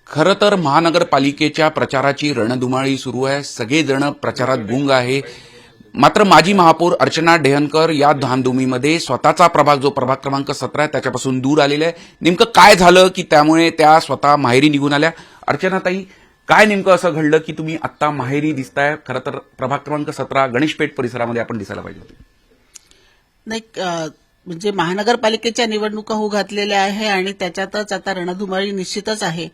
खरं तर महानगरपालिकेच्या प्रचाराची रणधुमाळी सुरू आहे. सगळेजण प्रचारात गुंग आहे. मात्र माजी महापौर अर्चना डेहनकर या धामधुमीमध्ये स्वतःचा प्रभाग जो प्रभाग क्रमांक 17 आहे त्याच्यापासून दूर आलेला आहे. नेमकं काय झालं की त्यामुळे त्या स्वतः माहेरी निघून आल्या? अर्चनाताई, काय नेमकं असं घडलं की तुम्ही आत्ता माहेरी दिसताय? खरं तर प्रभाग क्रमांक 17 गणेशपेठ परिसरामध्ये आपण दिसायला पाहिजे होते. नाही, म्हणजे महानगरपालिकेच्या निवडणुका होऊ घातलेल्या आहे आणि त्याच्यातच आता रणधुमाळी निश्चितच आहे.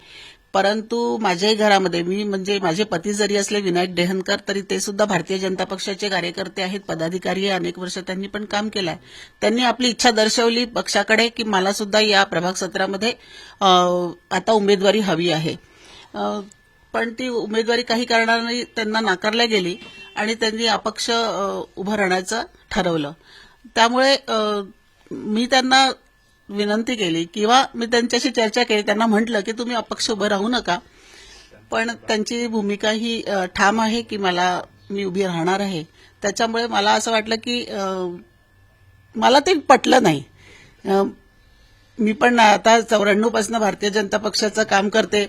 परंतु माझ्याही घरामध्ये म्हणजे माझे पती जरी असले विनायक डेहनकर, तरी ते सुद्धा भारतीय जनता पक्षाचे कार्यकर्ते आहेत, पदाधिकारी आहे. अनेक वर्ष त्यांनी पण काम केलं आहे. त्यांनी आपली इच्छा दर्शवली पक्षाकडे की मला सुद्धा या प्रभाग 17 मध्ये आता उमेदवारी हवी आहे. पण ती उमेदवारी काही कारणाने त्यांना नाकारल्या गेली आणि त्यांनी अपक्ष उभं राहण्याचं ठरवलं. त्यामुळे मी त्यांना विनंती केली किंवा मी त्यांच्याशी चर्चा केली. त्यांना म्हटलं की तुम्ही अपक्ष उभं राहू नका, पण त्यांची भूमिका ही ठाम आहे की मी उभी राहणार आहे. त्याच्यामुळे मला असं वाटलं की मला ते पटलं नाही. मी पण आता 94 पासून भारतीय जनता पक्षाचं काम करते.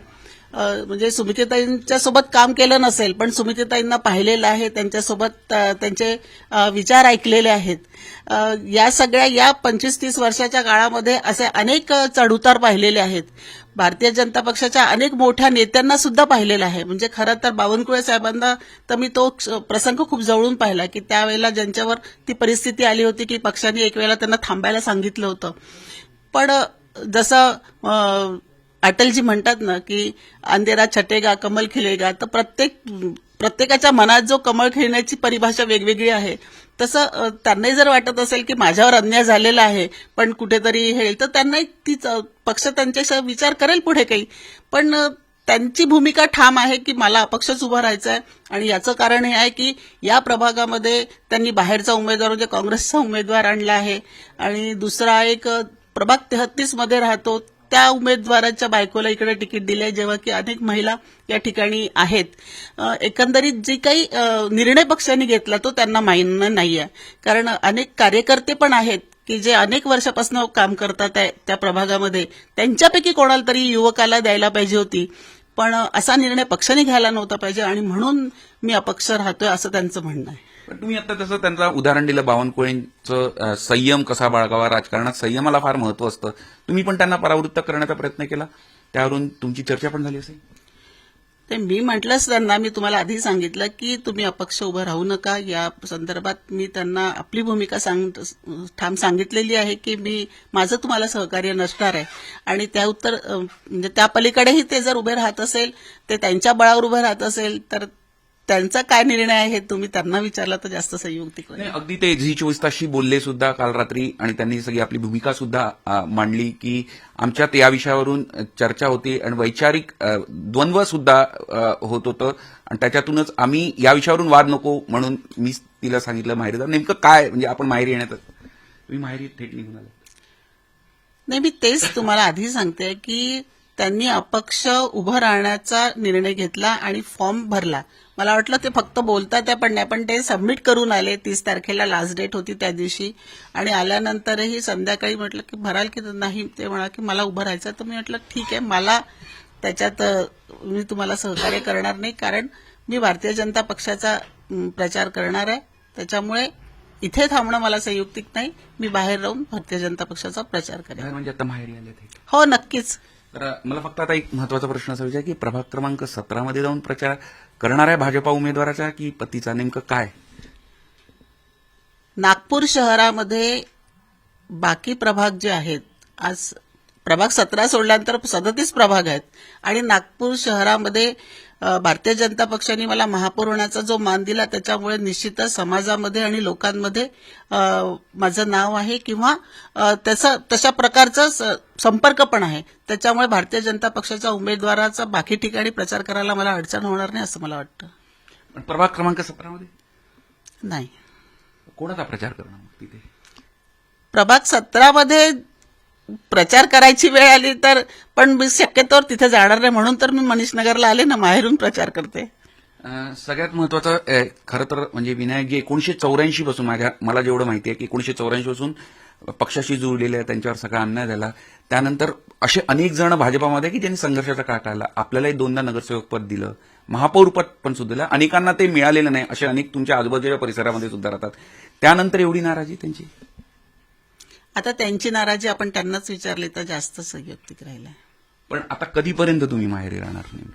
म्हणजे सुमित्राताईंच्या सोबत काम केलं नसेल, पण सुमित्राताईंना पाहिलेलं आहे, त्यांच्यासोबत त्यांचे विचार ऐकलेले आहेत. या सगळ्या या 25-30 वर्षाच्या काळामध्ये असे अनेक चढउतार पाहिलेले आहेत. भारतीय जनता पक्षाच्या अनेक मोठ्या नेत्यांना सुद्धा पाहिलेलं आहे. म्हणजे खरं तर बावनकुळे साहेबांना तर मी तो प्रसंग खूप जवळून पाहिला की त्यावेळेला ज्यांच्यावर ती परिस्थिती आली होती की पक्षाने एक वेळेला त्यांना थांबायला सांगितलं होतं. पण जसं अटलजी म्हणतात ना की अंधेरा छटेगा कमल खिलेगा, तर प्रत्येकाच्या मनात जो कमळ खिळण्याची परिभाषा वेगवेगळी आहे, तसं त्यांनाही जर वाटत असेल की माझ्यावर अन्याय झालेला आहे पण कुठेतरी हे, तर त्यांनाही तीच पक्ष त्यांच्याशी विचार करेल पुढे काही. पण त्यांची भूमिका ठाम आहे की मला अपक्षच उभं राहायचं आहे. आणि याचं कारण हे आहे की या प्रभागामध्ये त्यांनी बाहेरचा उमेदवार म्हणजे काँग्रेसचा उमेदवार आणला आहे आणि दुसरा एक प्रभाग 33 मध्ये राहतो त्या उमेदवाराच्या बायकोला इकडे तिकीट दिले, जेव्हा की अनेक महिला या ठिकाणी आहेत. एकंदरीत जी काही निर्णय पक्षाने घेतला तो त्यांना मान्य नाही आहे. कारण अनेक कार्यकर्ते पण आहेत की जे अनेक वर्षापासून काम करतात त्या प्रभागामध्ये, त्यांच्यापैकी कोणाला तरी युवकाला द्यायला पाहिजे होती. पण असा निर्णय पक्षाने घ्यायला नव्हता पाहिजे आणि म्हणून मी अपक्ष राहतोय असं त्यांचं म्हणणं आहे. पण तुम्ही आता तसं त्यांचं उदाहरण दिलं बावनकुळेंचं, संयम कसा बाळगावा, राजकारणात संयमाला फार महत्व असतं. तुम्ही पण त्यांना परावृत्त करण्याचा प्रयत्न केला, त्यावरून तुमची चर्चा पण झाली असेल. ते मी म्हटलंच त्यांना, मी तुम्हाला आधी सांगितलं की तुम्ही अपक्ष उभं राहू नका. या संदर्भात मी त्यांना आपली भूमिका ठाम सांगितलेली आहे की माझं तुम्हाला सहकार्य नसणार आहे. आणि म्हणजे त्या पलीकडेही ते जर उभे राहत असेल, ते त्यांच्या बळावर उभे राहत असेल, तर त्यांचा काय निर्णय आहे हे तुम्ही त्यांना विचारलं तर जास्त संयुक्तिक होईल. अगदी ते झी 24 तासशी बोलले सुद्धा काल रात्री आणि त्यांनी सगळी आपली भूमिका सुद्धा मांडली की आमच्यात या विषयावरून चर्चा होती आणि वैचारिक द्वंद्व सुद्धा होत होतं आणि त्याच्यातूनच आम्ही या विषयावरून वाद नको म्हणून मी तिला सांगितलं माहेरी जा. नेमकं काय म्हणजे आपण माहेरी येण्यात तुम्ही माहेरी थेट निघून आला? नाही, मी तेच तुम्हाला आधी सांगते की त्यांनी अपक्ष उभं राहण्याचा निर्णय घेतला आणि फॉर्म भरला. मला वाटलं ते फक्त बोलतात पण नाही, पण ते सबमिट करून आले. 30 तारखेला लास्ट डेट होती त्या दिवशी. आणि आल्यानंतरही संध्याकाळी म्हटलं की भराल की नाही, ते म्हणा की मला उभं राहायचं. तर मी म्हटलं ठीक आहे, मला त्याच्यात मी तुम्हाला सहकार्य करणार नाही, कारण मी भारतीय जनता पक्षाचा प्रचार करणार आहे. त्याच्यामुळे इथे थांबणं मला संयुक्तिक नाही. मी बाहेर राहून भारतीय जनता पक्षाचा प्रचार करेन. म्हणजे आता माहेरी आले ते? हो, नक्कीच. तर मला फक्त आता एक महत्वाचा प्रश्न असा विचार की प्रभाग क्रमांक 17 मध्ये जाऊन प्रचार करणार आहे भाजपा उमेदवाराचा की पतीचा, नेमकं काय? नागपूर शहरामध्ये बाकी प्रभाग जे आहेत, आज प्रभाग 17 सोडल्यानंतर 37 प्रभाग आहेत आणि नागपूर शहरामध्ये भारतीय जनता पक्षाने मला महापौर होण्याचा जो मान दिला, त्याच्यामुळे निश्चितच समाजामध्ये आणि लोकांमध्ये माझं नाव आहे किंवा तशा प्रकारचा संपर्क पण आहे. त्याच्यामुळे भारतीय जनता पक्षाच्या उमेदवाराचा बाकी ठिकाणी प्रचार करायला मला अडचण होणार नाही असं मला वाटतं. पण प्रभाग क्रमांक 17 मध्ये नाही. कोणाचा प्रचार करणार मग तिथे? प्रभाग 17 मध्ये प्रचार करायची वेळ आली तर, पण मी शक्यतोवर तिथे जाणार नाही, म्हणून तर मी मनीषनगरला आले ना, माहेरून प्रचार करते. सगळ्यात महत्वाचं खरं तर म्हणजे विनायकजी 1984 पासून मला जेवढं माहिती आहे की 1984 पासून पक्षाशी जुळलेले आहेत त्यांच्यावर सगळा अन्याय झाला. त्यानंतर असे अनेक जण भाजपामध्ये की त्यांनी संघर्षाचा काळ काढला. आपल्यालाही 2दा नगरसेवक पद दिलं, महापौर पद पण सुद्धा दिलं. अनेकांना ते मिळालेलं नाही. असे अनेक तुमच्या आजूबाजूच्या परिसरामध्ये सुद्धा राहतात. त्यानंतर एवढी नाराजी त्यांची. आता त्यांची नाराजी आपण त्यांनाच विचारली तर जास्त संयुक्तिक राहिला. पण आता कधीपर्यंत तुम्ही माहेरी राहणार नाही?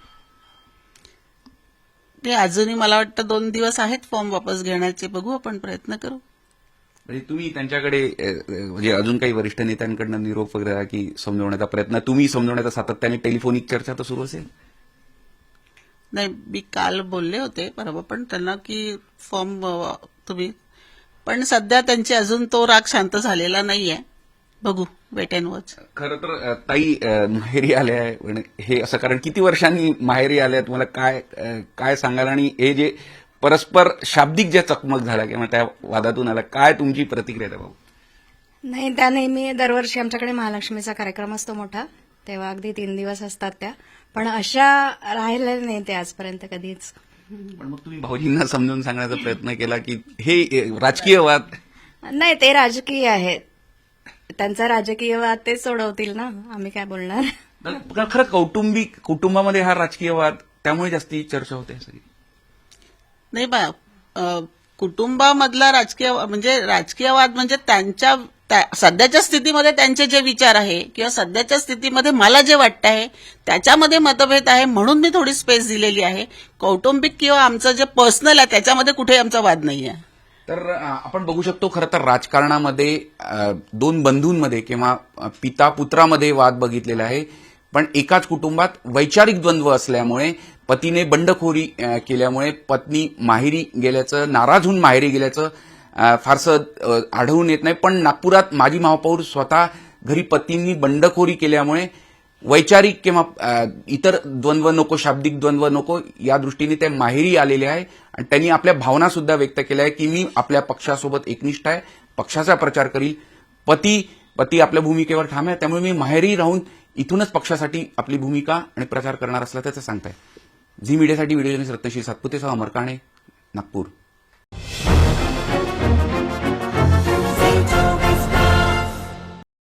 ते अजूनही मला वाटतं 2 दिवस आहेत फॉर्म वापस घेण्याचे. बघू, आपण प्रयत्न करू. म्हणजे तुम्ही त्यांच्याकडे म्हणजे अजून काही वरिष्ठ नेत्यांकडनं निरोप वगैरे की समजवण्याचा प्रयत्न, तुम्ही समजवण्याचा सातत्याने टेलिफोनिक चर्चा तर सुरू असेल? नाही, मी काल बोलले होते परवा पण त्यांना की फॉर्म तुम्ही, पण सध्या त्यांची अजून तो राग शांत झालेला नाहीये. बघू, वेट अँड वॉच. खरं तर ताई माहेरी आल्या आहे, पण हे असं कारण किती वर्षांनी माहेरी आल्या, तुम्हाला काय सांगाल? आणि हे जे परस्पर शाब्दिक ज्या चकमक झाल्या किंवा त्या वादातून आला, काय तुमची प्रतिक्रिया आहे भाऊ? नाही, त्या नेहमी दरवर्षी आमच्याकडे महालक्ष्मीचा कार्यक्रम असतो मोठा, तेव्हा अगदी 3 दिवस असतात त्या. पण अशा राहिलेल्या नाही ते आजपर्यंत कधीच. पण मग तुम्ही भाऊजींना समजून सांगण्याचा प्रयत्न केला की हे राजकीय वाद नाही, ते राजकीय आहेत, त्यांचा राजकीय वाद ते सोडवतील ना, आम्ही काय बोलणार. खरं कुटुंबामध्ये हा राजकीय वाद त्यामुळे जास्ती चर्चा होते सगळी. नाही बा, कुटुंबामधला राजकीय वाद म्हणजे त्यांच्या सध्याच्या स्थितीमध्ये त्यांचे जे विचार आहे किंवा सध्याच्या स्थितीमध्ये मला जे वाटतं आहे त्याच्यामध्ये मतभेद आहे, म्हणून मी थोडी स्पेस दिलेली आहे. कौटुंबिक किंवा आमचं जे पर्सनल आहे त्याच्यामध्ये कुठेही आमचा वाद नाही आहे. तर आपण बघू शकतो खरं तर राजकारणामध्ये 2 बंधूंमध्ये किंवा पिता पुत्रामध्ये वाद बघितलेला आहे. पण एकाच कुटुंबात वैचारिक द्वंद्व असल्यामुळे पतीने बंडखोरी केल्यामुळे पत्नी माहेरी गेल्याचं, नाराज होऊन माहेरी गेल्याचं फारसं आढळून येत नाही. पण नागपुरात माजी महापौर स्वतः घरी पतींनी बंडखोरी केल्यामुळे वैचारिक किंवा इतर द्वंद्व नको, शाब्दिक द्वंद्व नको, या दृष्टीने ते माहेरी आलेले आहे. आणि त्यांनी आपल्या भावना सुद्धा व्यक्त केल्या आहे की मी आपल्या पक्षासोबत एकनिष्ठ आहे, पक्षाचा प्रचार करील. पती आपल्या भूमिकेवर ठाम आहे, त्यामुळे मी माहेरी राहून इथूनच पक्षासाठी आपली भूमिका आणि प्रचार करणार असल्याचं ते सांगताय. झी मीडियासाठी व्हिडिओ जर्नलिस्ट रत्नश्री सातपुतेसह अमर काणे, नागपूर.